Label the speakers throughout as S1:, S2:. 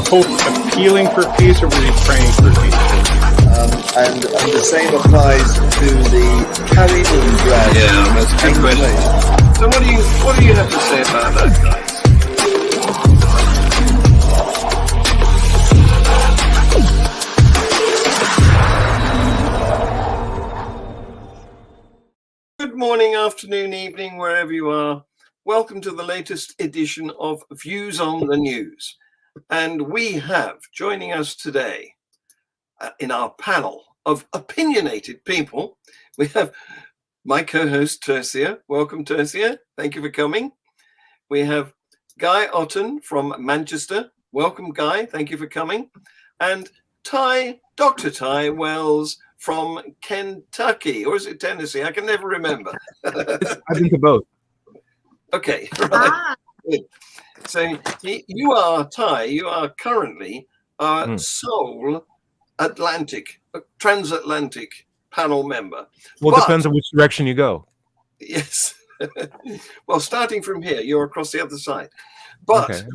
S1: host appealing for peace, or was he praying for peace?
S2: And the same applies to the carry-on drag.
S3: Yeah, that's a good question. So what do you have to say about that, guys? Good morning, afternoon, evening, wherever you are. Welcome to the latest edition of Views on the News. And we have joining us today in our panel of opinionated people, we have my co-host Tersia. Welcome, Tersia. Thank you for coming. We have Guy Otten from Manchester. Welcome, Guy. Thank you for coming. And Dr. Ty Wells from Kentucky, or is it Tennessee? I can never remember.
S4: I think of both.
S3: Okay, right. So you are, Ty, you are currently our sole transatlantic panel member.
S4: Well, it depends on which direction you go.
S3: Yes. Well, starting from here, you're across the other side. But
S4: okay.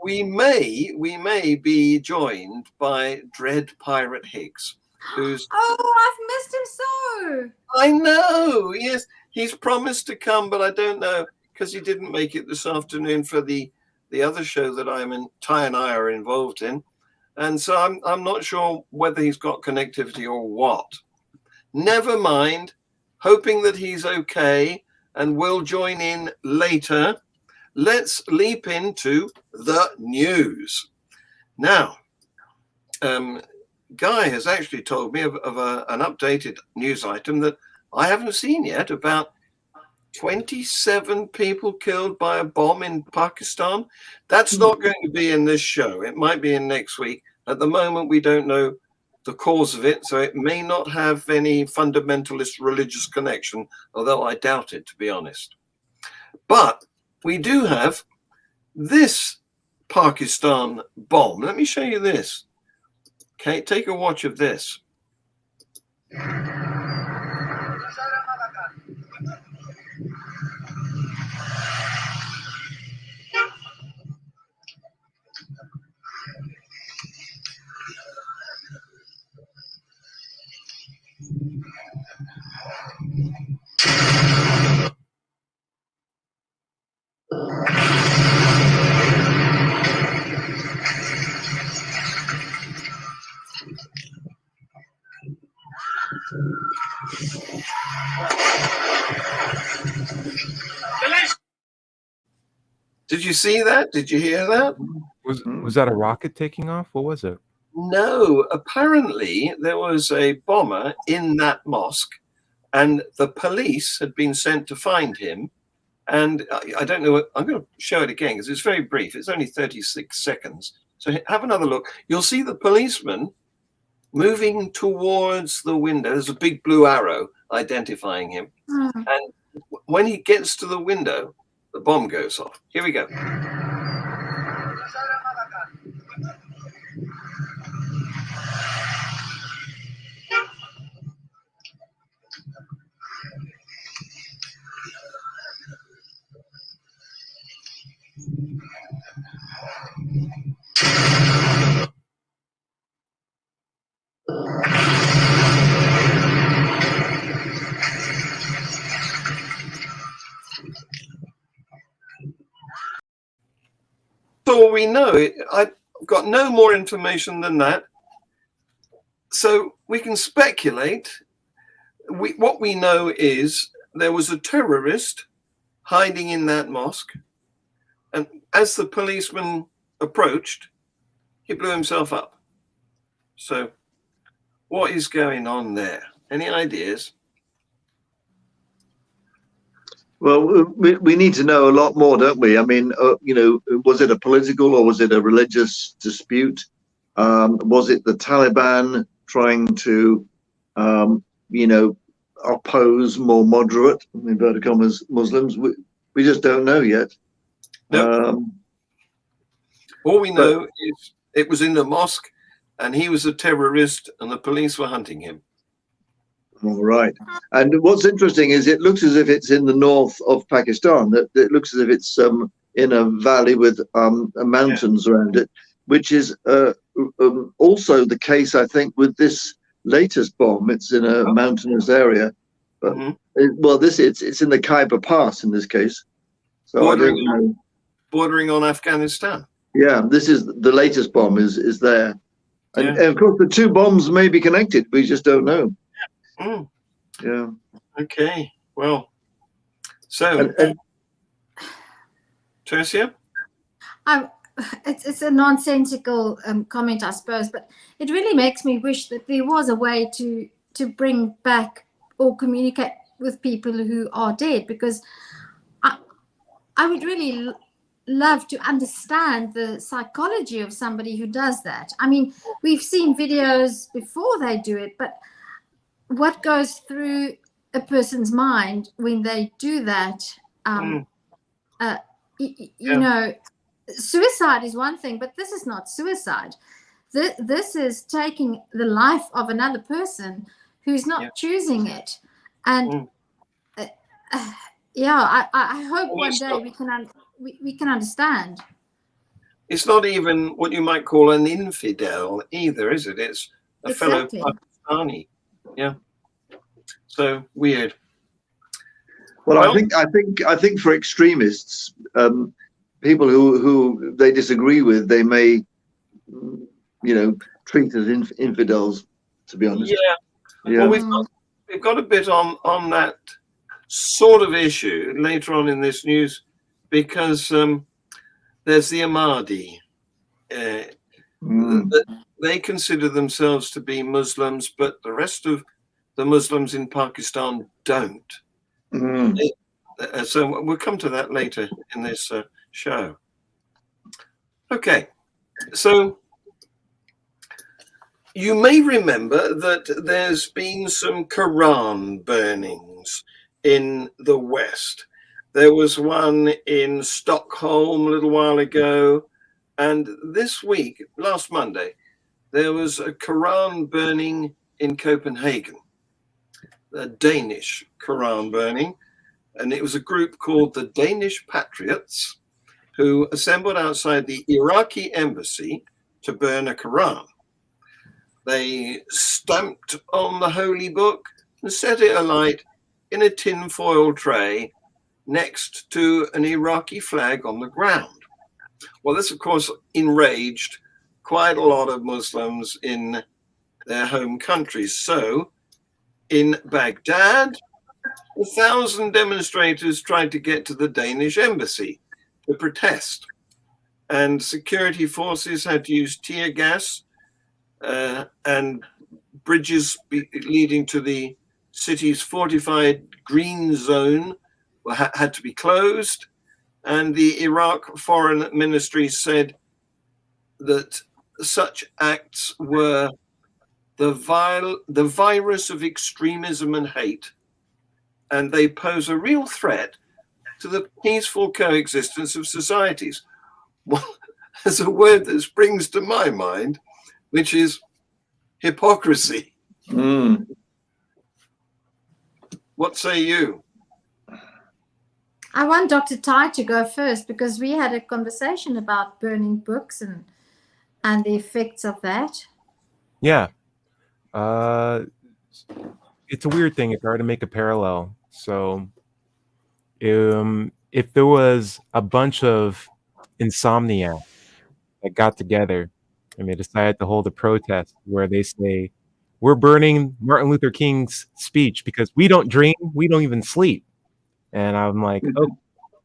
S3: we may be joined by Dread Pirate Higgs, who's
S5: I've missed him so.
S3: I know, yes. He's promised to come, but I don't know, because he didn't make it this afternoon for the other show that Ty and I are involved in. And so I'm not sure whether he's got connectivity or what. Never mind, hoping that he's okay and will join in later. Let's leap into the news. Now, Guy has actually told me of an updated news item that I haven't seen yet, about 27 people killed by a bomb in Pakistan. That's not going to be in this show. It might be in next week. At the moment, we don't know the cause of it, so it may not have any fundamentalist religious connection, although I doubt it, to be honest. But we do have this Pakistan bomb. Let me show you this. Okay, take a watch of this. Did you see that? Did you hear that?
S4: Was that a rocket taking off? What was it?
S3: No, apparently there was a bomber in that mosque, and the police had been sent to find him. And I don't know, I'm going to show it again because it's very brief. It's only 36 seconds. So have another look. You'll see the policeman moving towards the window. There's a big blue arrow identifying him. And when he gets to the window, the bomb goes off. Here we go. All we know. I've got no more information than that. So we can speculate. What we know is there was a terrorist hiding in that mosque. And as the policeman approached, he blew himself up. So what is going on there? Any ideas?
S2: Well, we need to know a lot more, don't we? I mean, was it a political or was it a religious dispute? Was it the Taliban trying to, oppose more moderate, in inverted commas, Muslims? We just don't know yet.
S3: Nope. All we know is it was in the mosque and he was a terrorist and the police were hunting him.
S2: All right. And what's interesting is it looks as if it's in the north of Pakistan. It looks as if it's in a valley with mountains around it. which is also the case, I think, with this latest bomb. It's in a mountainous area, but it's in the Khyber Pass in this case. So I don't know.
S3: Bordering on Afghanistan.
S2: Yeah, this is the latest bomb is there, and of course the two bombs may be connected. We just don't know.
S3: Mm.
S2: Yeah.
S3: Okay. Well, so Tersia?
S5: It's a nonsensical comment, I suppose, but it really makes me wish that there was a way to bring back or communicate with people who are dead, because I would really love to understand the psychology of somebody who does that. I mean, we've seen videos before they do it, but what goes through a person's mind when they do that? You know, suicide is one thing, but this is not suicide. This is taking the life of another person who's not choosing it. And I hope one day we can understand.
S3: It's not even what you might call an infidel either, is it? It's a fellow Pakistani. Yeah. So weird.
S2: Well, I think for extremists, people who they disagree with, they may, treat as infidels. To be honest.
S3: Yeah. Well, we've got a bit on that sort of issue later on in this news, because there's the Ahmadi. They consider themselves to be Muslims, but the rest of the Muslims in Pakistan don't. So we'll come to that later in this show. Okay, so you may remember that there's been some Quran burnings in the West. There was one in Stockholm a little while ago, and this week, last Monday, there was a Quran burning in Copenhagen, a Danish Quran burning, and it was a group called the Danish Patriots who assembled outside the Iraqi embassy to burn a Quran. They stamped on the holy book and set it alight in a tinfoil tray next to an Iraqi flag on the ground. Well, this, of course, enraged quite a lot of Muslims in their home countries. So, in Baghdad, 1,000 demonstrators tried to get to the Danish embassy to protest, and security forces had to use tear gas, and bridges leading to the city's fortified green zone had to be closed. And the Iraq Foreign Ministry said that such acts were the virus of extremism and hate, and they pose a real threat to the peaceful coexistence of societies. Well, there's a word that springs to my mind, which is hypocrisy. What say you?
S5: I want Dr. Ty to go first, because we had a conversation about burning books and the effects of that.
S4: Yeah. It's a weird thing. It's hard to make a parallel. So if there was a bunch of insomniacs that got together and they decided to hold a protest where they say, we're burning Martin Luther King's speech because we don't dream, we don't even sleep. And I'm like, oh,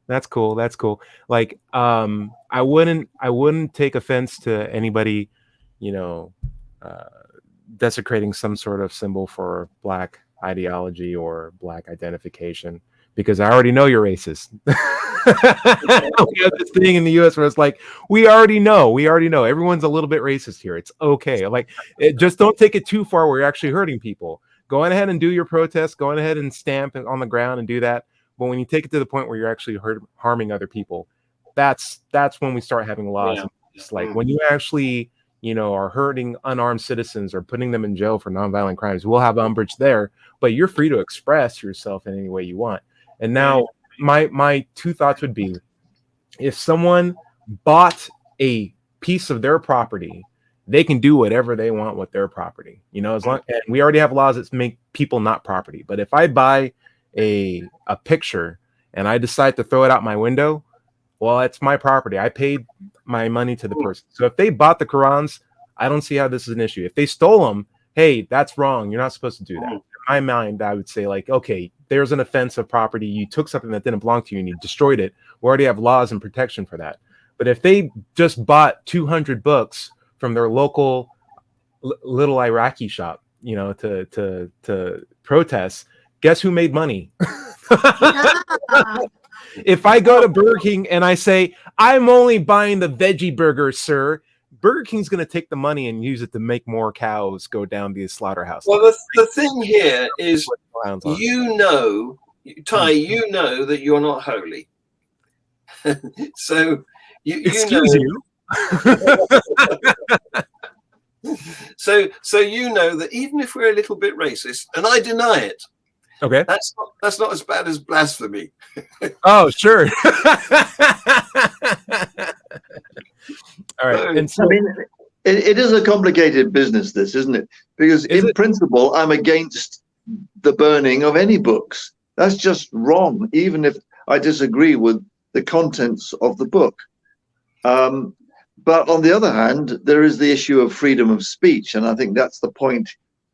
S4: that's cool. That's cool. Like, I wouldn't take offense to anybody, desecrating some sort of symbol for Black ideology or Black identification, because I already know you're racist. We have this thing in the U.S. where it's like, we already know. Everyone's a little bit racist here. It's okay. Like, just don't take it too far where you're actually hurting people. Go on ahead and do your protest. Go on ahead and stamp it on the ground and do that. But when you take it to the point where you're actually harming other people, that's when we start having laws.
S3: Yeah.
S4: It's like when you actually, are hurting unarmed citizens or putting them in jail for nonviolent crimes, we'll have umbrage there. But you're free to express yourself in any way you want. And now my two thoughts would be, if someone bought a piece of their property, they can do whatever they want with their property. You know, as long and we already have laws that make people not property. But if I buy a picture and I decide to throw it out my window, well, it's my property. I paid my money to the person. So if they bought the Qurans, I don't see how this is an issue. If they stole them, hey, that's wrong. You're not supposed to do that. In my mind, I would say, like, okay, there's an offense of property. You took something that didn't belong to you and you destroyed it. We already have laws and protection for that. But if they just bought 200 books from their local little Iraqi shop, you know, to protest, guess who made money? If I go to Burger King and I say, I'm only buying the veggie burger, sir, Burger King's going to take the money and use it to make more cows go down the slaughterhouse.
S3: Well, the thing here is, you know, Ty, you know that you're not holy. So
S4: excuse you.
S3: So you know that even if we're a little bit racist, and I deny it,
S4: okay,
S3: that's not as bad as blasphemy.
S4: Oh, sure. All right. And so,
S2: I mean, it is a complicated business, this, isn't it? Because in principle, I'm against the burning of any books. That's just wrong, even if I disagree with the contents of the book. But on the other hand, there is the issue of freedom of speech. And I think that's the point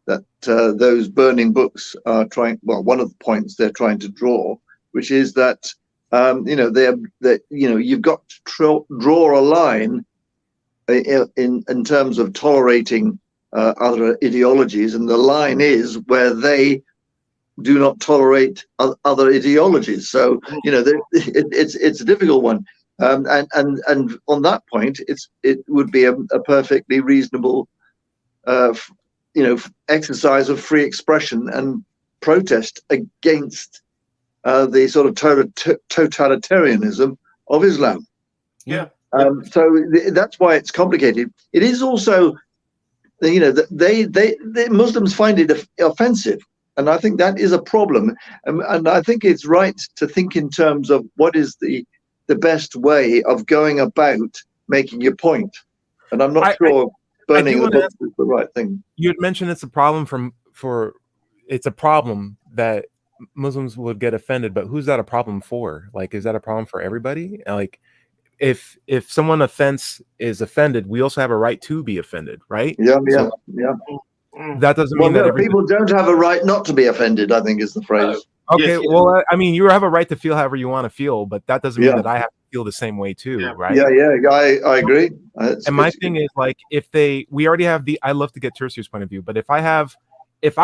S2: that those burning books are trying, well, one of the points they're trying to draw, which is that, you know, you've got to draw a line in terms of tolerating other ideologies. And the line is where they do not tolerate other ideologies. So, you know, it's a difficult one. And on that point, it would be a perfectly reasonable, you know, exercise of free expression and protest against the sort of totalitarianism of Islam.
S3: Yeah.
S2: So that's why it's complicated. It is also, you know, they Muslims find it offensive, and I think that is a problem. And I think it's right to think in terms of what is the best way of going about making your point. And I'm not sure burning the books is the right thing.
S4: You had mentioned it's a problem it's a problem that Muslims would get offended, but who's that a problem for? Like, is that a problem for everybody? Like, if someone is offended, we also have a right to be offended, right?
S2: Yeah.
S4: That doesn't mean that
S2: people don't have a right not to be offended, I think is the phrase.
S4: Okay, well, I mean, you have a right to feel however you want to feel, but that doesn't mean that I have to feel the same way too, right?
S2: Yeah, I agree.
S4: And my thing is, like, we already have I love to get Tersia's point of view, but if I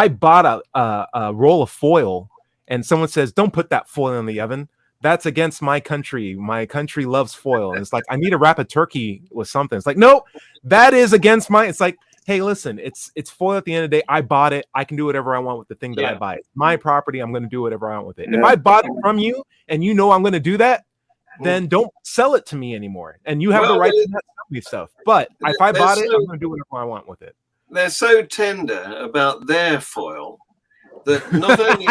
S4: bought a roll of foil and someone says, don't put that foil in the oven, that's against my country. My country loves foil. And it's like, I need to wrap a turkey with something. It's like, no, that is against it's like, hey, listen, it's foil at the end of the day. I bought it. I can do whatever I want with the thing that I buy. It's my property. I'm going to do whatever I want with it. If I bought it from you and you know I'm going to do that, then don't sell it to me anymore. And you have the right to not sell me stuff. But if I bought it, I'm going to do whatever I want with it.
S3: They're so tender about their foil that not only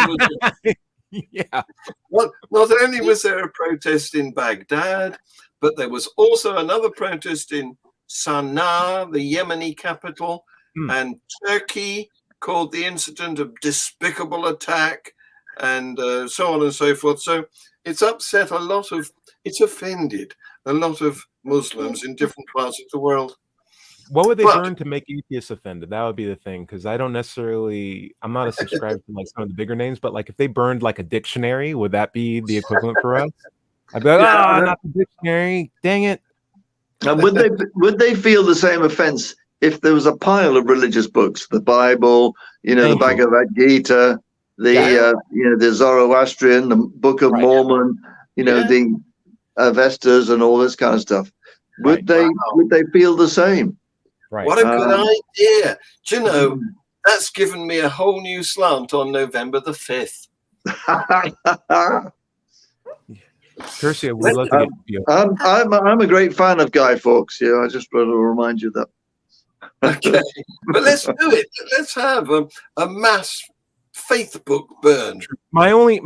S3: not only was there a protest in Baghdad, but there was also another protest in Sana'a, the Yemeni capital, and Turkey called the incident a despicable attack, and so on and so forth. So it's upset it's offended a lot of Muslims in different parts of the world.
S4: What would they burn to make atheists offended? That would be the thing, because I'm not a subscriber to like some of the bigger names, but like if they burned like a dictionary, would that be the equivalent for us? I'd be like, not the dictionary, dang it.
S2: And would they feel the same offense if there was a pile of religious books, the Bible, you know, the Bhagavad Gita, the Zoroastrian, the Book of Mormon, you know, the Avestas and all this kind of stuff? Would they feel the same?
S4: Right.
S3: What a good idea. Do you know, that's given me a whole new slant on November the 5th.
S4: Tersia, we'd love to get you.
S2: I'm a great fan of Guy Fawkes. Yeah, I just want to remind you that.
S3: Okay, but let's do it. Let's have a mass faith book burn.
S4: My only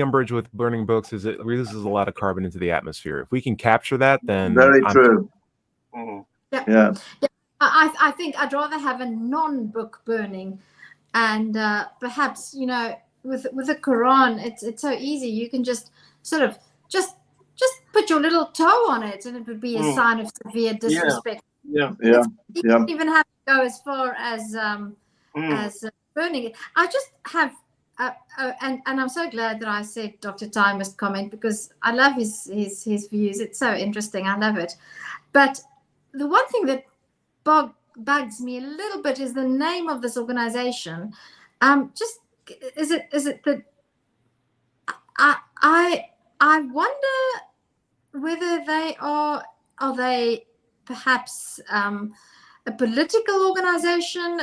S4: umbrage with burning books is it releases a lot of carbon into the atmosphere. If we can capture that, then
S2: very true.
S3: Mm.
S2: Yeah.
S5: I think I'd rather have a non-book burning, and perhaps with the Quran, it's so easy. You can just sort of just put your little toe on it, and it would be a sign of severe disrespect.
S2: Yeah.
S5: You don't even have to go as far as burning it. I just have. And I'm so glad that I said Dr. Ty must comment, because I love his views. It's so interesting. I love it. But the one thing that bugs me a little bit is the name of this organization. Just is it that I wonder whether they are they perhaps a political organization.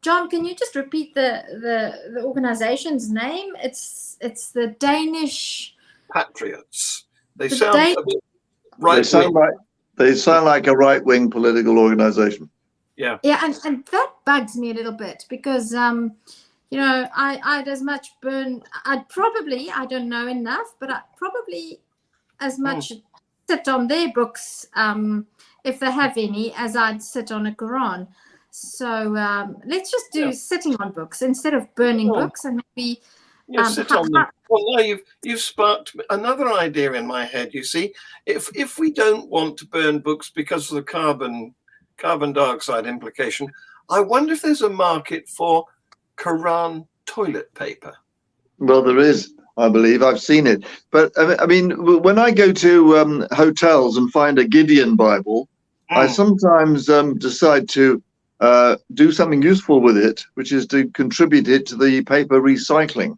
S5: John, can you just repeat the organization's name? It's the Danish
S3: Patriots. They
S5: The
S3: sound
S5: Dan-
S3: a bit right.
S2: They sound like a right-wing political organization.
S3: Yeah.
S5: Yeah, and that bugs me a little bit, because I'd as much I don't know enough, but I'd probably as much sit on their books, if they have any, as I'd sit on a Quran. So let's just do sitting on books instead of burning books, and maybe
S3: Sit on them. Well, no, you've sparked another idea in my head. You see, if we don't want to burn books because of the carbon dioxide implication, I wonder if there's a market for Quran toilet paper.
S2: Well, there is, I believe. I've seen it. But I mean, when I go to hotels and find a Gideon Bible, I sometimes decide to do something useful with it, which is to contribute it to the paper recycling.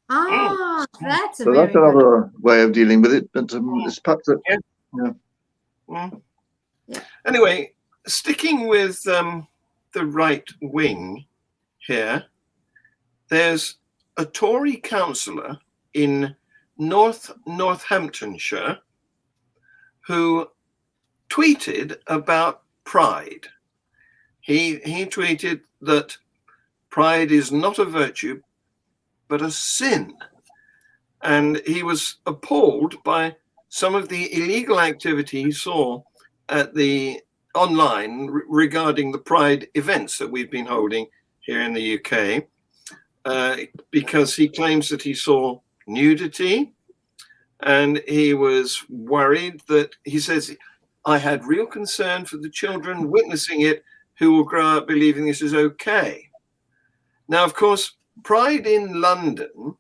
S5: That's
S2: So that's another way of dealing with it. But it's perhaps
S3: Anyway, sticking with the right wing here, there's a Tory councillor in Northamptonshire who tweeted about pride. He tweeted that pride is not a virtue, but a sin. And he was appalled by some of the illegal activity he saw at the online regarding the pride events that we've been holding here in the UK, because he claims that he saw nudity, and he was worried that, he says, I had real concern for the children witnessing it who will grow up believing this is okay. Now, of course, Pride in London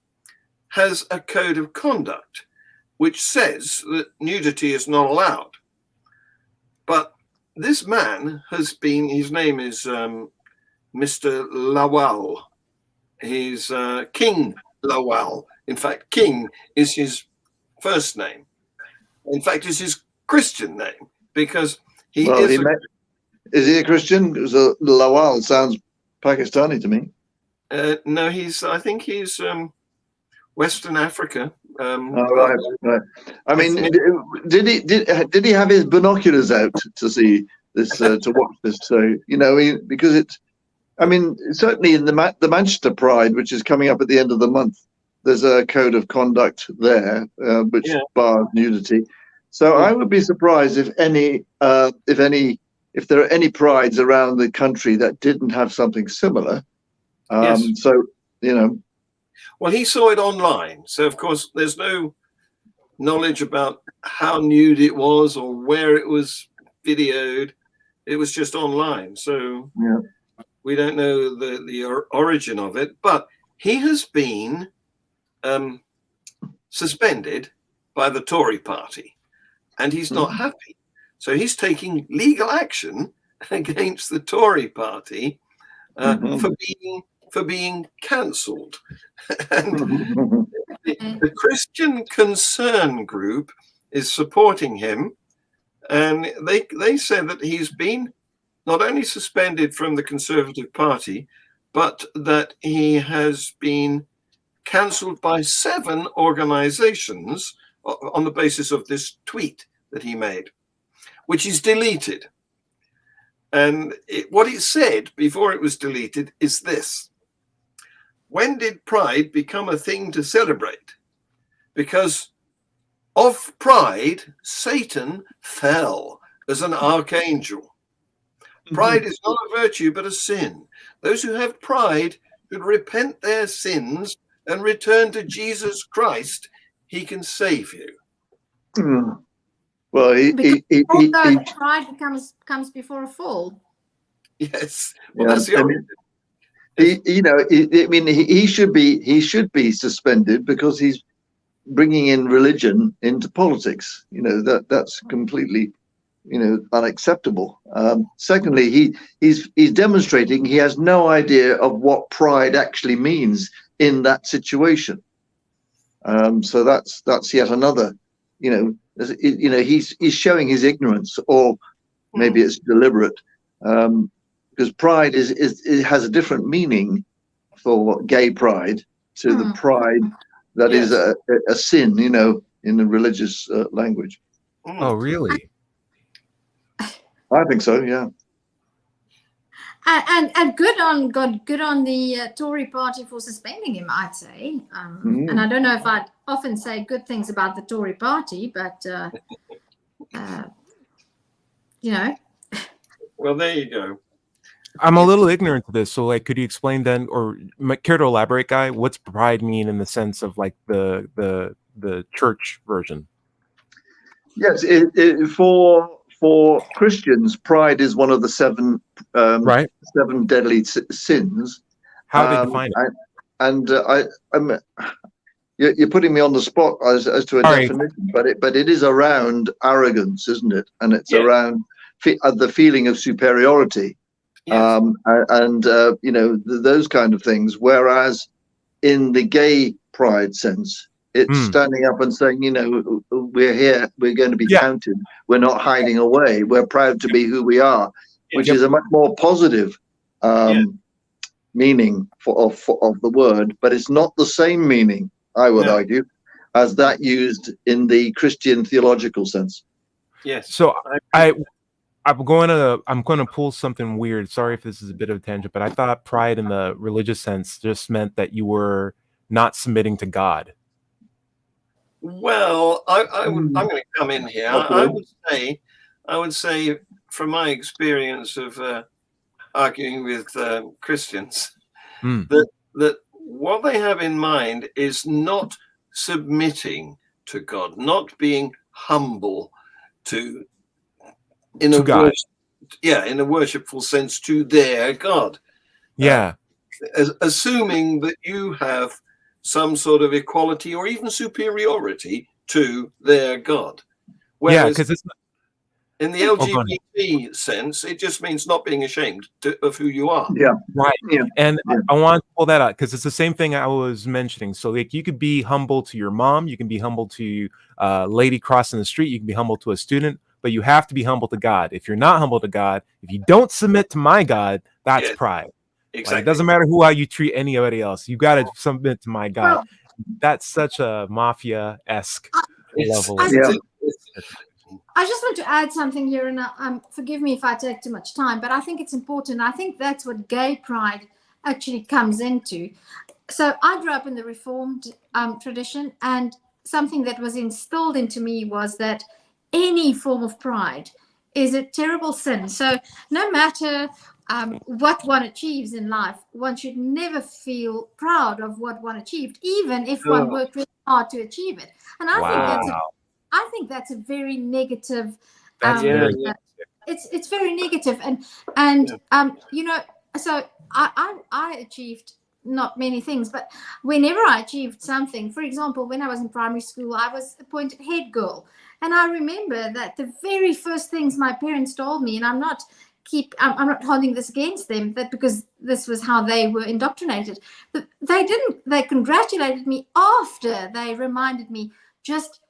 S3: has a code of conduct which says that nudity is not allowed. But this man has been, his name is Mr. Lawal. He's King Lawal. In fact, King is his first name. In fact, it's his Christian name, because he is.
S2: Is he a Christian? Because Lawal sounds Pakistani to me.
S3: No, I think he's Western Africa.
S2: Right. I mean, did he have his binoculars out to see this, to watch this? So because it's, I mean, certainly in the Manchester Pride, which is coming up at the end of the month, there's a code of conduct there which bars nudity. So I would be surprised if there are any prides around the country that didn't have something similar. So
S3: well, he saw it online, so of course there's no knowledge about how nude it was or where it was videoed. It was just online, so we don't know the origin of it. But he has been suspended by the Tory party, and he's not happy. So he's taking legal action against the Tory party for being cancelled. And the Christian Concern Group is supporting him, and they said that he's been not only suspended from the Conservative Party, but that he has been cancelled by 7 organizations on the basis of this tweet that he made, which is deleted. And what it said before it was deleted is this: when did pride become a thing to celebrate? Because of pride, Satan fell as an archangel. Pride is not a virtue, but a sin. Those who have pride should repent their sins and return to Jesus Christ. He can save you.
S2: Mm. Well,
S5: Although pride comes before a fall.
S3: Yes. Well,
S2: yeah,
S3: that's the
S2: I
S3: origin.
S2: mean, he should be suspended because he's bringing in religion into politics. That's completely, unacceptable. Secondly, he's demonstrating he has no idea of what pride actually means in that situation. So that's yet another, he's showing his ignorance, or maybe it's deliberate, because pride it has a different meaning for gay pride to the pride that is a sin, in the religious language.
S4: Oh, really?
S2: I think so, yeah.
S5: And good on the Tory party for suspending him, I'd say. And I don't know if I'd often say good things about the Tory party, but
S3: Well, there you go.
S4: I'm a little ignorant to this, so like, could you explain then, or care to elaborate, Guy? What's pride mean in the sense of like the church version?
S2: Yes, for Christians, pride is one of the seven deadly sins.
S4: How they define it?
S2: And you're putting me on the spot as to a definition, but it is around arrogance, isn't it? And it's around the feeling of superiority, those kind of things. Whereas in the gay pride sense, it's standing up and saying, we're here, we're going to be counted, we're not hiding away, we're proud to be who we are, which is a much more positive meaning of the word, but it's not the same meaning, I would argue, as that used in the Christian theological sense.
S3: Yes.
S4: So I'm going to pull something weird. Sorry if this is a bit of a tangent, but I thought pride in the religious sense just meant that you were not submitting to God.
S3: Well, I'm going to come in here. Okay. I would say, from my experience of arguing with Christians, that what they have in mind is not submitting to God, not being humble in a worshipful sense to their God. Assuming that you have some sort of equality or even superiority to their God. Whereas
S4: because
S3: in the LGBT sense, it just means not being ashamed of who you are.
S2: Yeah,
S4: right. Yeah. And I want to pull that out because it's the same thing I was mentioning. So like, you could be humble to your mom, you can be humble to a lady crossing the street, you can be humble to a student, but you have to be humble to God. If you're not humble to God, if you don't submit to my God, that's pride.
S3: Exactly.
S4: Like, it doesn't matter how you treat anybody else. You got to submit to my God. Well, that's such a mafia-esque level.
S5: I just want to add something here, and forgive me if I take too much time, but I think it's important. I think that's what gay pride actually comes into. So I grew up in the Reformed tradition, and something that was instilled into me was that any form of pride is a terrible sin. So no matter what one achieves in life, one should never feel proud of what one achieved, even if one worked really hard to achieve it. And I think that's a very negative. It's very negative, and so I achieved not many things, but whenever I achieved something, for example, when I was in primary school, I was appointed head girl, and I remember that the very first things my parents told me, and I'm not holding this against them, that because this was how they were indoctrinated, but they congratulated me after they reminded me, just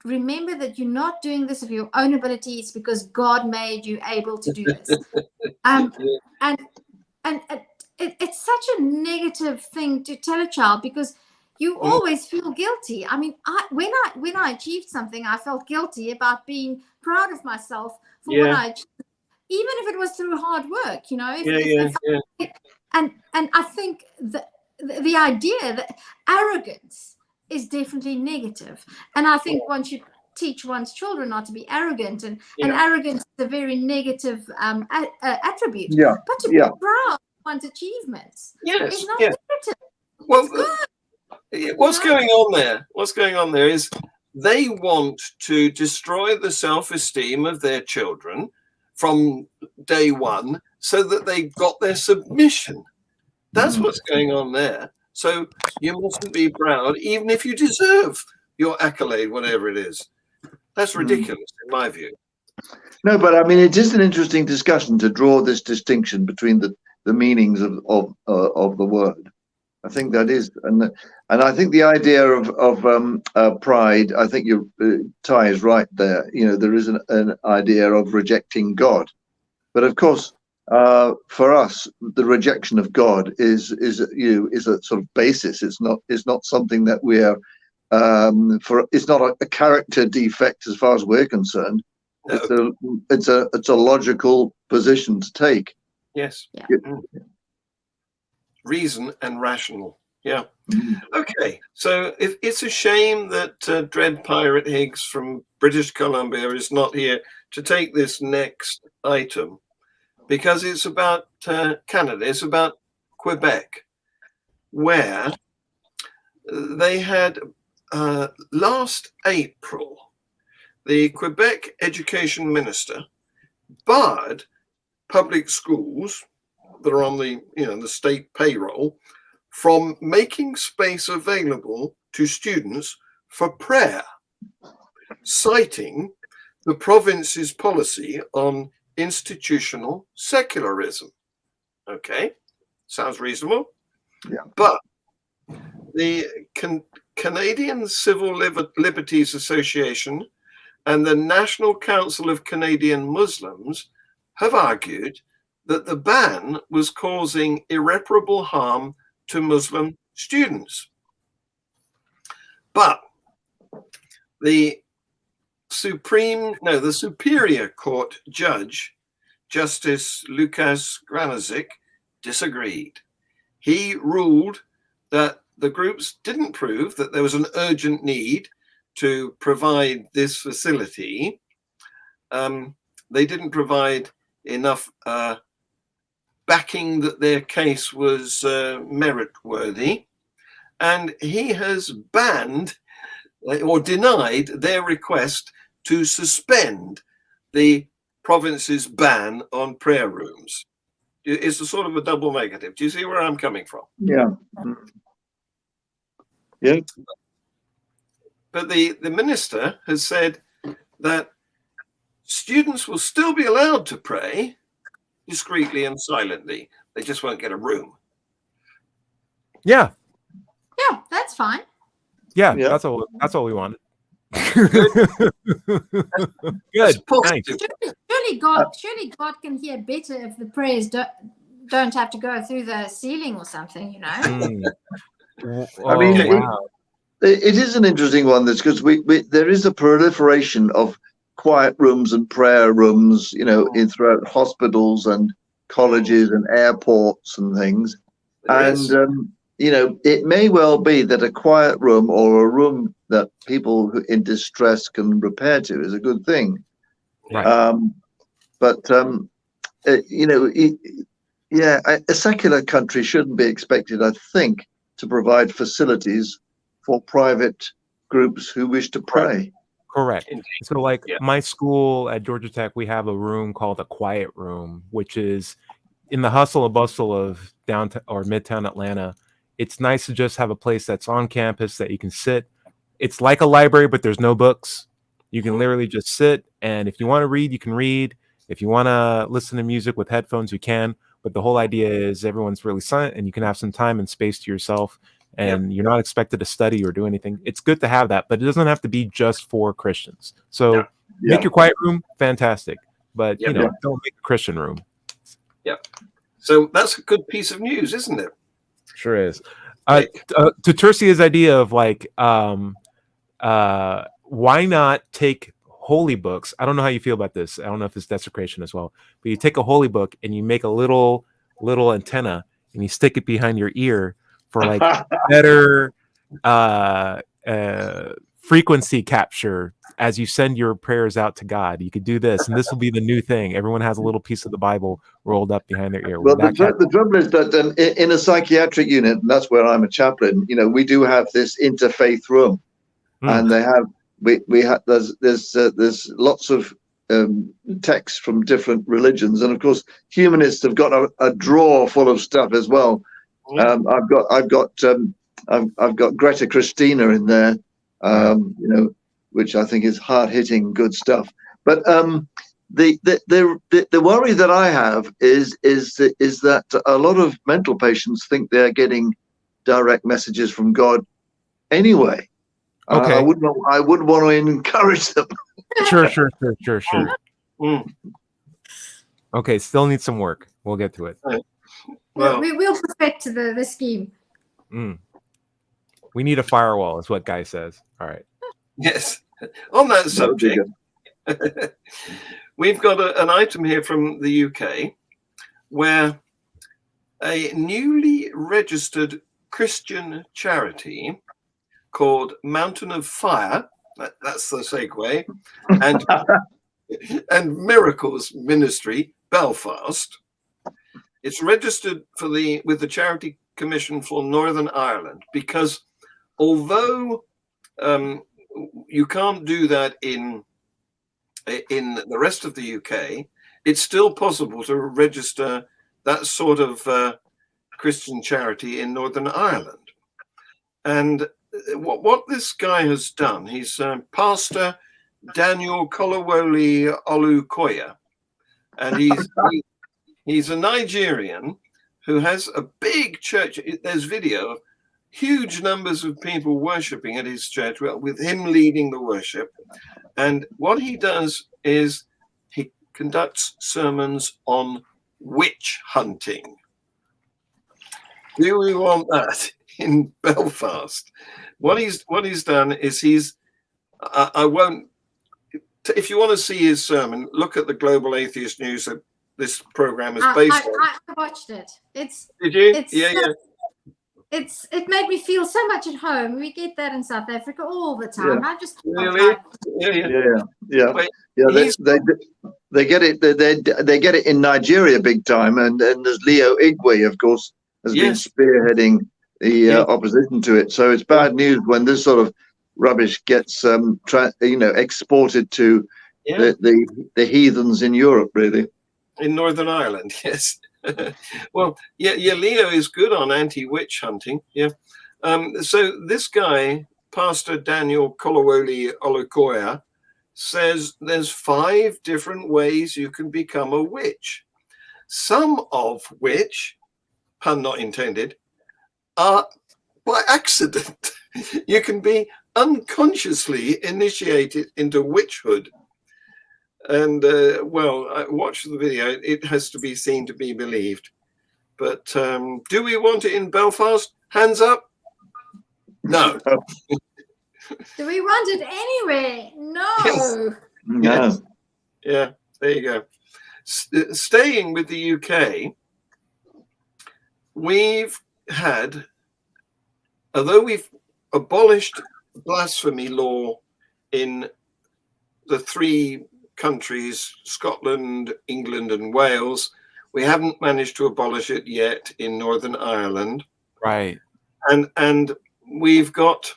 S5: remember that you're not doing this of your own ability. It's because God made you able to do this. And it's such a negative thing to tell a child, because you always feel guilty. I mean, when I achieved something, I felt guilty about being proud of myself for what I achieved, even if it was through hard work, And I think the idea that arrogance is definitely negative, and I think one should teach one's children not to be arrogant, and
S3: Yeah.
S5: arrogance is a very negative attribute.
S2: Yeah,
S5: But to
S2: yeah.
S5: be proud of one's achievements
S3: Yes.
S5: is not
S3: Yeah.
S5: negative.
S3: Well,
S5: It's good.
S3: what's going on there? What's going on there is they want to destroy the self-esteem of their children from day one so that they've got their submission. That's what's going on there. So you mustn't be proud, even if you deserve your accolade, whatever it is. That's ridiculous, in my view.
S2: No, but I mean, it is an interesting discussion to draw this distinction between the meanings of the word. I think that is, and I think the idea of pride. I think Ty is right there. You know, there is an idea of rejecting God, but of course, for us, the rejection of God is a sort of basis. It's not something that we are it's not a character defect as far as we're concerned.
S3: No.
S2: It's a logical position to take.
S3: Yes.
S5: Yeah.
S3: Reason and rational. Yeah. Okay. So it's a shame that Dread Pirate Higgs from British Columbia is not here to take this next item, because it's about Canada. It's about Quebec, where they had last April, the Quebec education minister barred public schools that are on the state payroll from making space available to students for prayer, citing the province's policy on institutional secularism. Okay, sounds reasonable.
S2: Yeah.
S3: But the Canadian Civil Liberties Association and the National Council of Canadian Muslims have argued that the ban was causing irreparable harm to Muslim students. But the Superior Court judge, Justice Lucas Granazik, disagreed. He ruled that the groups didn't prove that there was an urgent need to provide this facility. They didn't provide enough backing that their case was merit-worthy, and he has banned or denied their request to suspend the province's ban on prayer rooms. It's a sort of a double negative. Do you see where I'm coming from?
S2: Yeah. Yeah.
S3: But the minister has said that students will still be allowed to pray discreetly and silently. They just won't get a room.
S4: Yeah.
S5: Yeah, that's fine.
S4: Yeah.
S2: Yeah.
S4: That's all we wanted. Good.
S3: That's
S4: Nice.
S3: positive.
S5: Surely God can hear better if the prayers don't have to go through the ceiling or something, you know.
S2: I mean,
S4: wow.
S2: it is an interesting one, this, because there is a proliferation of quiet rooms and prayer rooms, you know, throughout hospitals and colleges and airports and things.
S3: Yes.
S2: And you know, it may well be that a quiet room or a room that people in distress can repair to is a good thing.
S4: Right.
S2: But you know, yeah, a secular country shouldn't be expected, I think, to provide facilities for private groups who wish to pray.
S4: Correct.
S3: Indeed.
S4: So like
S3: Yeah.
S4: my school at Georgia Tech, we have a room called a quiet room, which is in the hustle and bustle of downtown or midtown Atlanta. It's nice to just have a place that's on campus that you can sit. It's like a library, but there's no books. You can literally just sit, and if you want to read, you can read. If you want to listen to music with headphones, you can. But the whole idea is everyone's really silent, and you can have some time and space to yourself, and you're not expected to study or do anything. It's good to have that, but it doesn't have to be just for Christians. So make your quiet room fantastic, but you know, don't make a Christian room.
S3: Yep. So that's a good piece of news, isn't it?
S4: Sure is. To Tersia's idea of like, why not take holy books? I don't know how you feel about this. I don't know if it's desecration as well, but you take a holy book and you make a little antenna and you stick it behind your ear for like better frequency capture as you send your prayers out to God. You could do this, and this will be the new thing. Everyone has a little piece of the Bible rolled up behind their ear.
S2: Well, the trouble is that in a psychiatric unit, and that's where I'm a chaplain, we do have this interfaith room, and they have we have there's lots of texts from different religions, and of course humanists have got a drawer full of stuff as well. I've got Greta Christina in there, which I think is hard-hitting good stuff. But the worry that I have is that a lot of mental patients think they're getting direct messages from God anyway.
S4: Okay.
S2: I wouldn't want to encourage them.
S4: Sure. Okay, still need some work. We'll get to it.
S5: Well, we will perfect the scheme.
S4: We need a firewall, is what Guy says. All right.
S3: Yes. On that subject, we've got an item here from the UK where a newly registered Christian charity called Mountain of Fire, that's the segue, and Miracles Ministry, Belfast. It's registered with the Charity Commission for Northern Ireland, because although you can't do that in the rest of the UK, it's still possible to register that sort of Christian charity in Northern Ireland. And what this guy has done, he's Pastor Daniel Kolawole Olukoya, and he's a Nigerian who has a big church. There's video of huge numbers of people worshiping at his church, with him leading the worship. And what he does is he conducts sermons on witch hunting. Do we want that in Belfast? What he's done is I won't. If you want to see his sermon, look at the Global Atheist News that this program is based on.
S5: I watched it.
S3: Did you?
S5: Yeah. It made me feel so much at home. We get that in South Africa all the time.
S3: Yeah.
S5: I just
S3: really?
S2: Yeah. They get it. They get it in Nigeria big time, and there's Leo Igwe, of course, has been spearheading the opposition to it. So it's bad news when this sort of rubbish gets exported to the heathens in Europe, really.
S3: In Northern Ireland, yes. Well, Leo is good on anti-witch hunting. Yeah. So this guy, Pastor Daniel Kolawole Olukoya, says there's 5 different ways you can become a witch. Some of which, pun not intended, are by accident. You can be unconsciously initiated into witchhood. And watch the video. It has to be seen to be believed. But do we want it in Belfast? Hands up. No.
S5: Do we want it anywhere? No.
S3: Yes.
S2: No.
S3: Yeah, there you go. Staying with the UK, we've had, although we've abolished blasphemy law in the 3 countries, Scotland, England, and Wales, we haven't managed to abolish it yet in Northern Ireland.
S4: Right.
S3: And we've got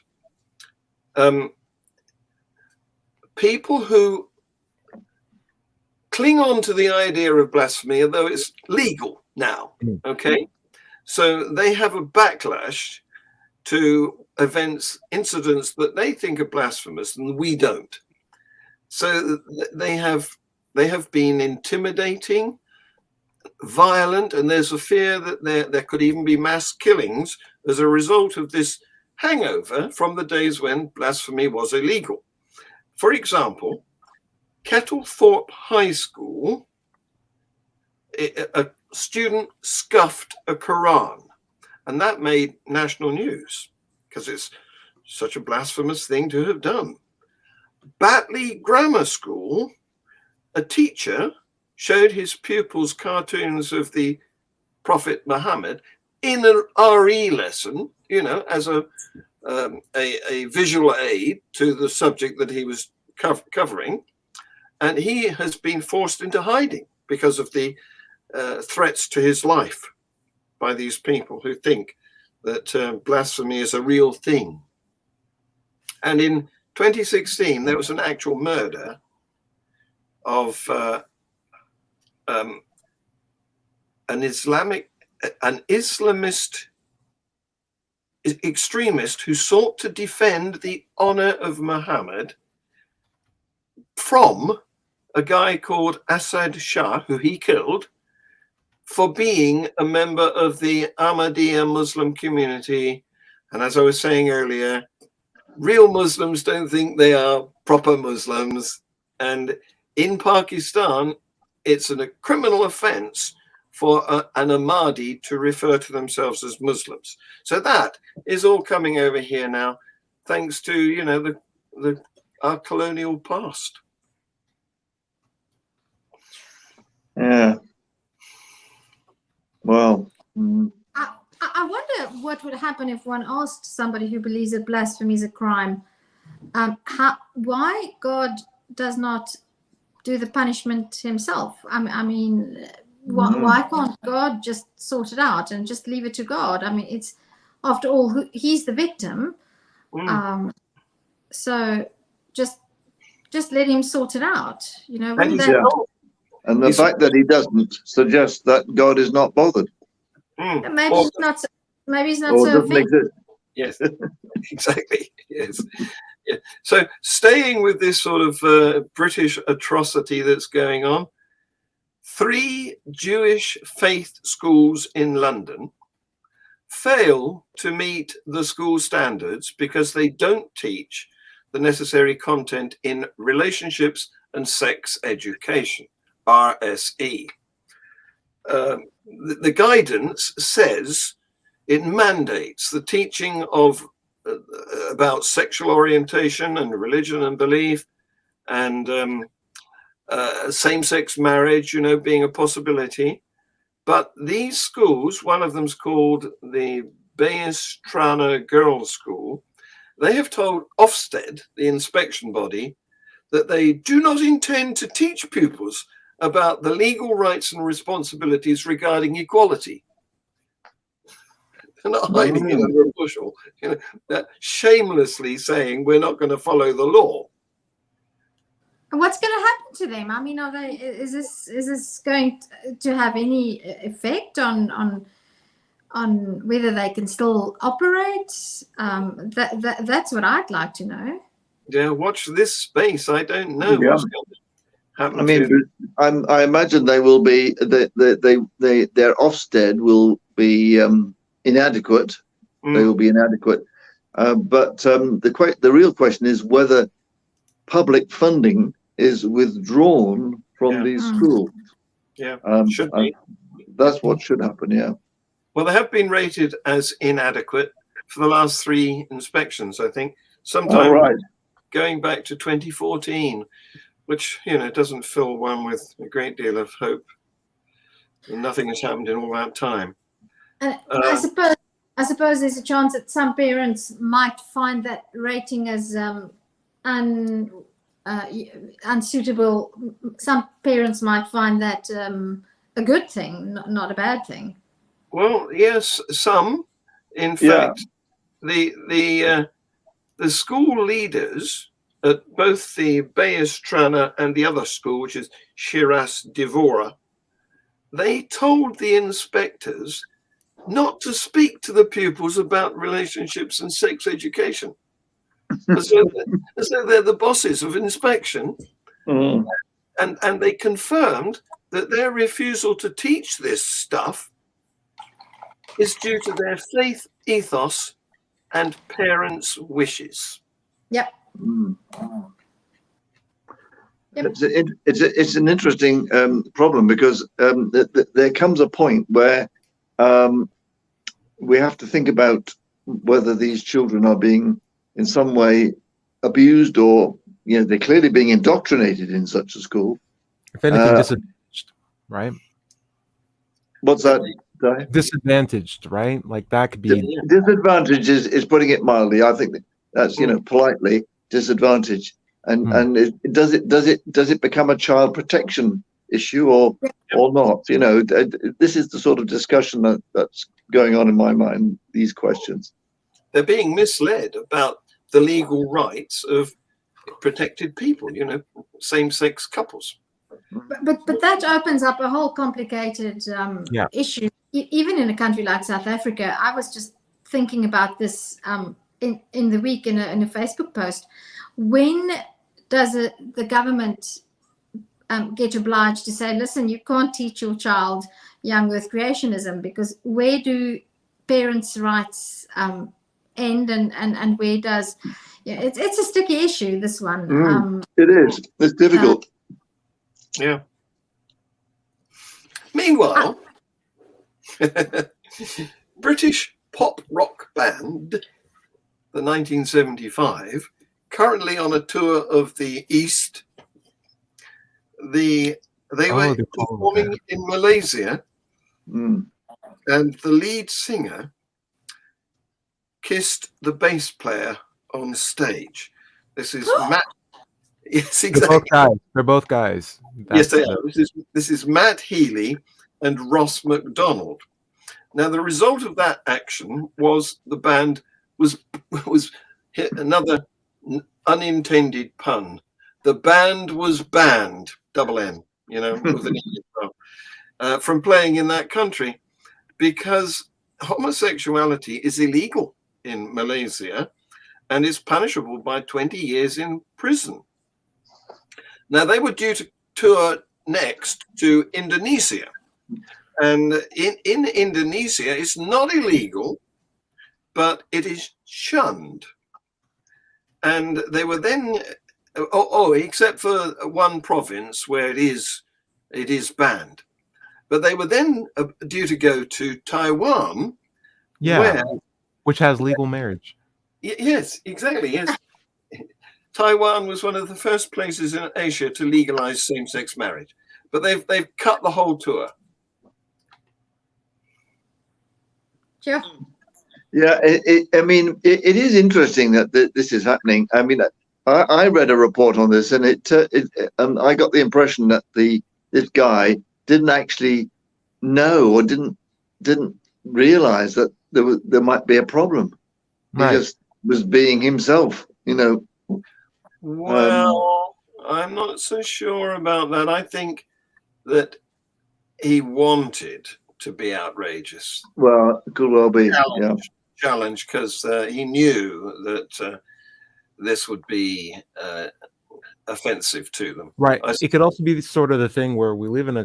S3: people who cling on to the idea of blasphemy, although it's legal now. Okay. So they have a backlash to incidents that they think are blasphemous and we don't. So they have been intimidating, violent, and there's a fear that there could even be mass killings as a result of this hangover from the days when blasphemy was illegal. For example, Kettlethorpe High School, a student scuffed a Quran, and that made national news because it's such a blasphemous thing to have done. Batley Grammar School, a teacher showed his pupils cartoons of the Prophet Muhammad in an RE lesson, you know, as a visual aid to the subject that he was covering, and he has been forced into hiding because of the threats to his life by these people who think that blasphemy is a real thing. And in 2016, there was an actual murder of an Islamist extremist who sought to defend the honor of Muhammad from a guy called Asad Shah, who he killed, for being a member of the Ahmadiyya Muslim community. And as I was saying earlier, real Muslims don't think they are proper Muslims. And in Pakistan, it's a criminal offense for an Ahmadi to refer to themselves as Muslims. So that is all coming over here now, thanks to, you know, our colonial past.
S2: Yeah. Well.
S5: I wonder what would happen if one asked somebody who believes that blasphemy is a crime, why God does not do the punishment himself. I mean, why can't God just sort it out and just leave it to God? I mean, it's, after all, he's the victim. So just let him sort it out, you know.
S2: And the fact that he doesn't suggests that God is not bothered.
S5: Maybe he's not
S2: Or
S5: so
S2: doesn't exist.
S3: Yes, exactly. Yes. Yeah. So staying with this sort of British atrocity that's going on, 3 Jewish faith schools in London fail to meet the school standards because they don't teach the necessary content in relationships and sex education, RSE. The guidance says it mandates the teaching of about sexual orientation and religion and belief, and same-sex marriage, you know, being a possibility. But these schools, one of them's called the Bayestrana Girls' School, they have told Ofsted, the inspection body, that they do not intend to teach pupils about the legal rights and responsibilities regarding equality. They're not hiding it under a bushel, you know, they're shamelessly saying we're not going to follow the law.
S5: And what's going to happen to them? I mean, is this going to have any effect on whether they can still operate? That's what I'd like to know.
S3: Yeah, watch this space. I don't know what's going to happen.
S2: I mean, I imagine they will be their Ofsted will be inadequate. They will be inadequate. But the real question is whether public funding is withdrawn from these schools.
S3: Yeah, should be.
S2: That's what should happen. Yeah.
S3: Well, they have been rated as inadequate for the last 3 inspections, I think. Sometime going back to 2014, which, you know, doesn't fill one with a great deal of hope. Nothing has happened in all that time.
S5: And I suppose there's a chance that some parents might find that rating as unsuitable. Some parents might find that a good thing, not a bad thing.
S3: Well, yes, some. In fact, the school leaders at both the Bayestrana and the other school, which is Shiraz Devora, they told the inspectors not to speak to the pupils about relationships and sex education, as though they're the bosses of inspection. And they confirmed that their refusal to teach this stuff is due to their faith ethos and parents' wishes.
S5: Yep.
S2: It's an interesting problem, because there comes a point where we have to think about whether these children are being in some way abused, or, you know, they're clearly being indoctrinated in such a school.
S4: If anything, disadvantaged, right?
S2: What's that? Sorry?
S4: disadvantaged, right? Like that could be.
S2: Disadvantage is putting it mildly. I think that's politely disadvantage. And does it become a child protection issue or not? This is the sort of discussion that's going on in my mind. These questions.
S3: They're being misled about the legal rights of protected people. Same-sex couples.
S5: But that opens up a whole complicated issue. Even in a country like South Africa, I was just thinking about this in the week in a Facebook post. When does the government get obliged to say, listen, you can't teach your child young earth creationism, because where do parents' rights end and where does it's a sticky issue, this one.
S2: It is. It's difficult.
S3: Yeah. Meanwhile, British pop rock band, the 1975, currently on a tour of the East. They were performing in Malaysia, and the lead singer kissed the bass player on stage. This is Matt. Yes, exactly.
S4: They're both guys.
S3: Yes, they are. This is Matt Healy and Ross McDonald. Now, the result of that action was the band was hit another unintended pun. The band was banned, double N, with an E, from playing in that country because homosexuality is illegal in Malaysia and is punishable by 20 years in prison. Now, they were due to tour next to Indonesia. And in Indonesia, it's not illegal, but it is shunned. And they were then, except for one province where it is banned. But they were then due to go to Taiwan,
S4: which has legal marriage.
S3: Yes, exactly. Yes. Taiwan was one of the first places in Asia to legalize same-sex marriage, but they've cut the whole tour.
S5: Sure.
S2: Yeah, it is interesting that this is happening. I mean, I read a report on this, and I got the impression that this guy didn't actually know or didn't realize that there might be a problem.
S4: Right.
S2: He just was being himself,
S3: Well, I'm not so sure about that. I think that he wanted to be outrageous.
S2: Well, it could well be.
S3: Challenge, because he knew that this would be offensive to them.
S4: Right. It could also be sort of the thing where we live in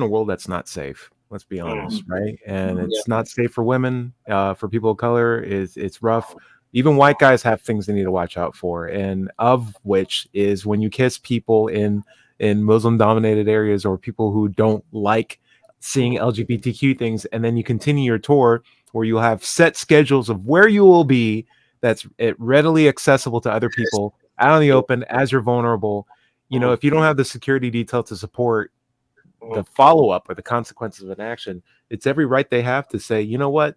S4: a world that's not safe. Let's be honest, right? And it's not safe for women, for people of color. It's rough. Even white guys have things they need to watch out for, and of which is when you kiss people in Muslim-dominated areas or people who don't like seeing LGBTQ things, and then you continue your tour where you'll have set schedules of where you will be that's readily accessible to other people out in the open as you're vulnerable. If you don't have the security detail to support the follow-up or the consequences of an action, it's every right they have to say, you know what,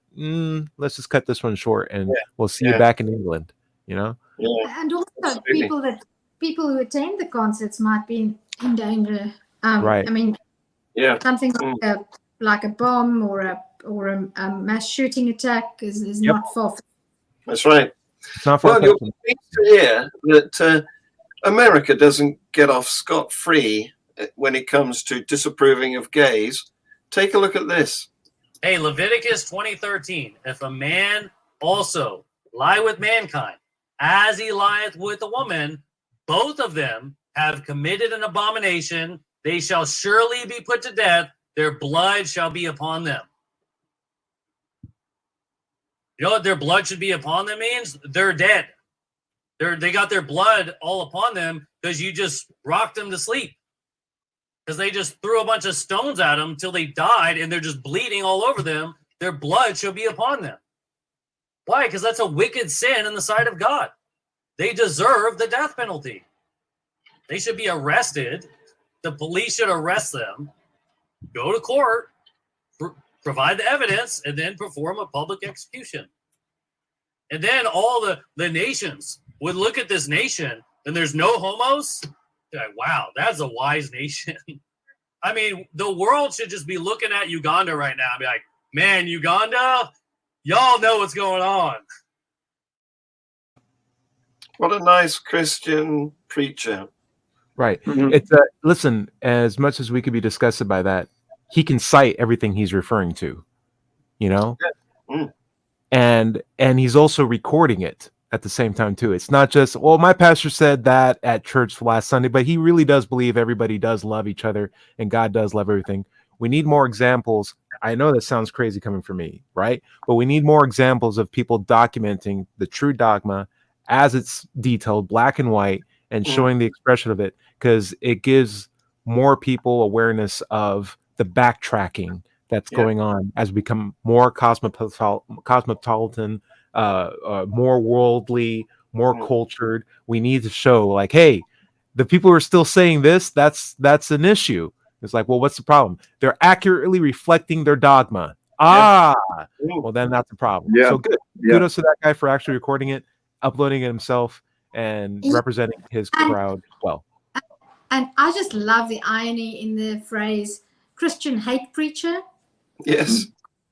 S4: let's just cut this one short and we'll see you back in England,
S5: And also people who attend the concerts might be in danger.
S4: Right.
S5: I mean, something like a bomb or a mass shooting attack is not far.
S3: That's right.
S4: It's not far.
S3: Well, you're pleased to hear that America doesn't get off scot-free when it comes to disapproving of gays. Take a look at this.
S6: Hey, Leviticus 20:13. If a man also lie with mankind, as he lieth with a woman, both of them have committed an abomination. They shall surely be put to death. Their blood shall be upon them. You know what their blood should be upon them means? They're dead. They got their blood all upon them because you just rocked them to sleep. Because they just threw a bunch of stones at them till they died and they're just bleeding all over them. Their blood shall be upon them. Why? Because that's a wicked sin in the sight of God. They deserve the death penalty. They should be arrested. The police should arrest them, go to court, provide the evidence, and then perform a public execution. And then all the nations would look at this nation, and there's no homos. They're like, wow, that's a wise nation. I mean, the world should just be looking at Uganda right now and be like, man, Uganda, y'all know what's going on.
S3: What a nice Christian preacher.
S4: Right.
S2: Mhm.
S4: It's listen, as much as we could be disgusted by that, he can cite everything he's referring to, you know?
S3: Mm.
S4: And he's also recording it at the same time too. It's not just, well, my pastor said that at church last Sunday, but he really does believe everybody does love each other and God does love everything. We need more examples. I know that sounds crazy coming from me, right? But we need more examples of people documenting the true dogma as it's detailed, black and white, and showing the expression of it, because it gives more people awareness of the backtracking that's going on as we become more cosmopolitan, more worldly, more cultured. We need to show, like, hey, the people who are still saying this, that's an issue. It's like, well, what's the problem? They're accurately reflecting their dogma. Well, then that's the problem.
S2: Yeah.
S4: So good.
S2: Yeah.
S4: Kudos to that guy for actually recording it, uploading it himself, and representing his crowd well.
S5: And I just love the irony in the phrase Christian hate preacher.
S3: Yes.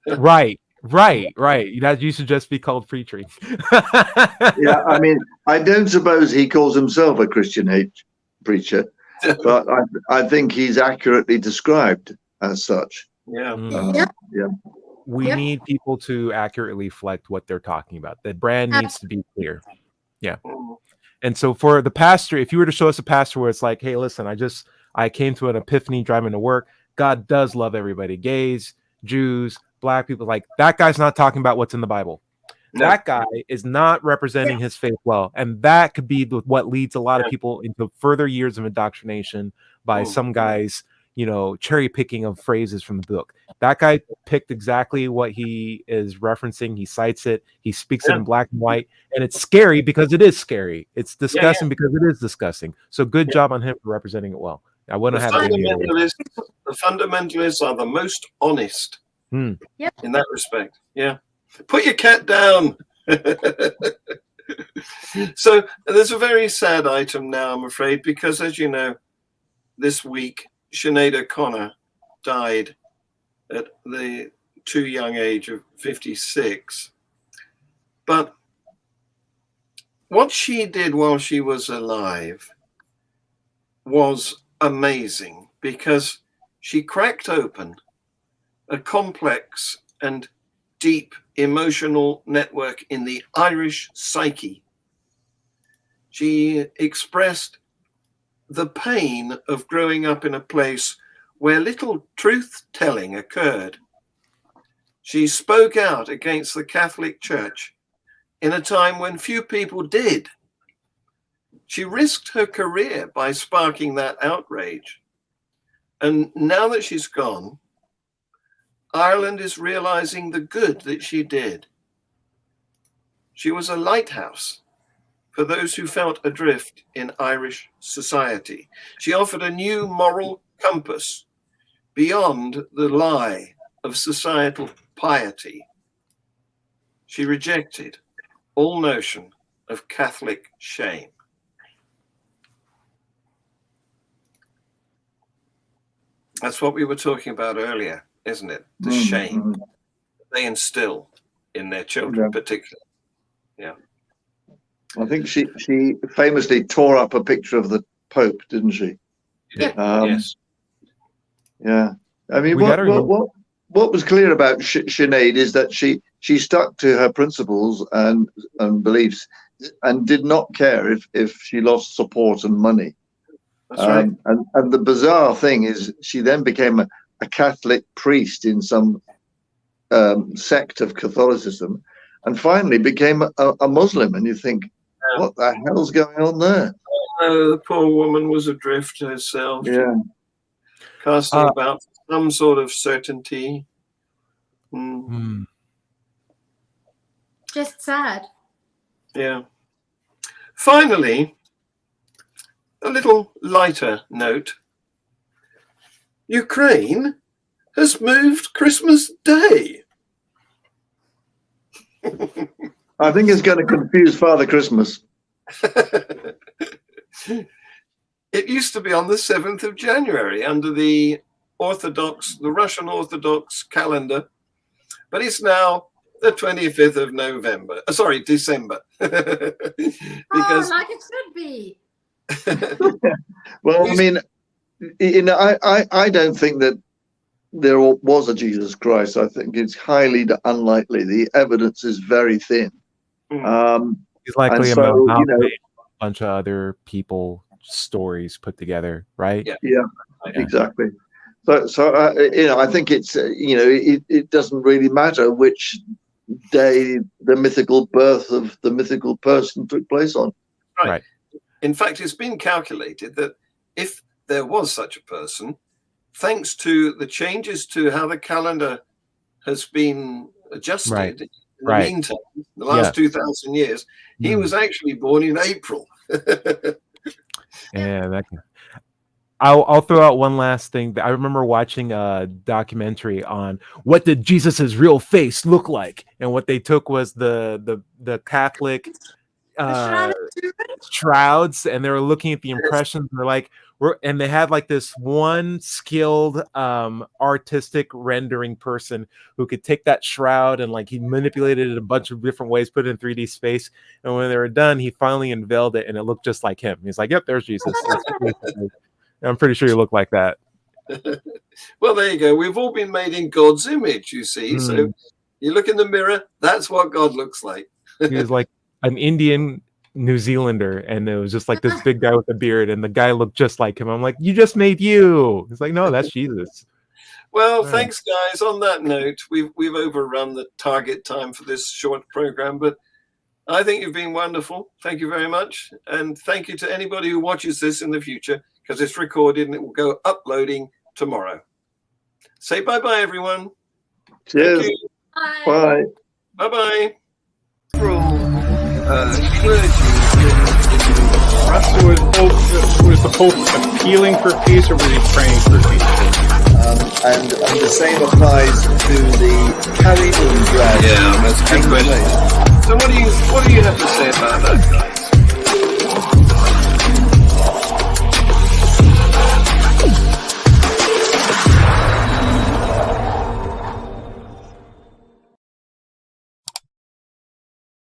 S4: Right. That used to just be called preaching.
S2: Yeah, I mean, I don't suppose he calls himself a Christian hate preacher, but I think he's accurately described as such.
S3: Yeah.
S4: We need people to accurately reflect what they're talking about. The brand needs to be clear. Yeah. And so for the pastor, if you were to show us a pastor where it's like, hey, listen, I came to an epiphany driving to work. God does love everybody. Gays, Jews, black people. Like, that guy's not talking about what's in the Bible.
S3: No.
S4: That guy is not representing his faith well. And that could be what leads a lot of people into further years of indoctrination by some guys, cherry picking of phrases from the book. That guy picked exactly what he is referencing. He cites it. He speaks it in black and white. And it's scary because it is scary. It's disgusting because it is disgusting. So good job on him for representing it well. I wouldn't have
S3: The fundamentalists are the most honest in that respect. Yeah. Put your cat down. So there's a very sad item now, I'm afraid, because as you know, this week, Sinead O'Connor died at the too young age of 56. But what she did while she was alive was amazing, because she cracked open a complex and deep emotional network in the Irish psyche. She expressed the pain of growing up in a place where little truth-telling occurred. She spoke out against the Catholic Church in a time when few people did. She risked her career by sparking that outrage. And now that she's gone, Ireland is realizing the good that she did. She was a lighthouse for those who felt adrift in Irish society. She offered a new moral compass beyond the lie of societal piety. She rejected all notion of Catholic shame. That's what we were talking about earlier, isn't it? The shame they instill in their children, particularly. Yeah.
S2: I think she famously tore up a picture of the Pope, didn't she?
S3: Yes.
S2: Yeah. I mean, what was clear about Sinead is that she stuck to her principles and beliefs, and did not care if she lost support and money.
S3: That's right.
S2: And the bizarre thing is, she then became a Catholic priest in some sect of Catholicism, and finally became a Muslim. And you think, what the hell's going on there?
S3: The poor woman was adrift herself.
S2: Yeah.
S3: Casting about some sort of certainty.
S5: Just sad.
S3: Yeah. Finally, a little lighter note. Ukraine has moved Christmas Day.
S2: I think it's going to confuse Father Christmas.
S3: It used to be on the 7th of January under the Russian Orthodox calendar, but it's now the 25th of November. December. Because
S5: like it should be.
S2: Well, I mean, I don't think that there was a Jesus Christ. I think it's highly unlikely. The evidence is very thin.
S4: He's likely
S2: and so,
S4: a bunch of other people stories put together, right?
S2: Yeah, exactly. So I think it's it doesn't really matter which day the mythical birth of the mythical person took place on.
S3: Right. In fact, it's been calculated that if there was such a person, thanks to the changes to how the calendar has been adjusted in the meantime, the last 2,000 years, he was actually born in April.
S4: Yeah, I'll throw out one last thing. I remember watching a documentary on what did Jesus's real face look like, and what they took was the Catholic shrouds, and they were looking at the impressions, and they're like, and they had like this one skilled artistic rendering person who could take that shroud and like he manipulated it a bunch of different ways, put it in 3D space, and when they were done, he finally unveiled it, and it looked just like him. He's like, "Yep, there's Jesus." I'm pretty sure you look like that.
S3: Well, there you go. We've all been made in God's image, you see. So you look in the mirror, that's what God looks like.
S4: He was like an Indian New Zealander, and it was just like this big guy with a beard, and the guy looked just like him. I'm like, you just made you. He's like, no, that's Jesus.
S3: Well, thanks, guys. On that note, we've overrun the target time for this short program, but I think you've been wonderful. Thank you very much. And thank you to anybody who watches this in the future, because it's recorded and it will go uploading tomorrow. Say bye-bye, everyone.
S2: Cheers. Bye.
S3: Bye-bye.
S1: Russia was the Pope appealing for peace, or was he praying for peace?
S2: And the same applies to the carry-on drag.
S3: Yeah, that's a good question. So what do you have to say about that, guys?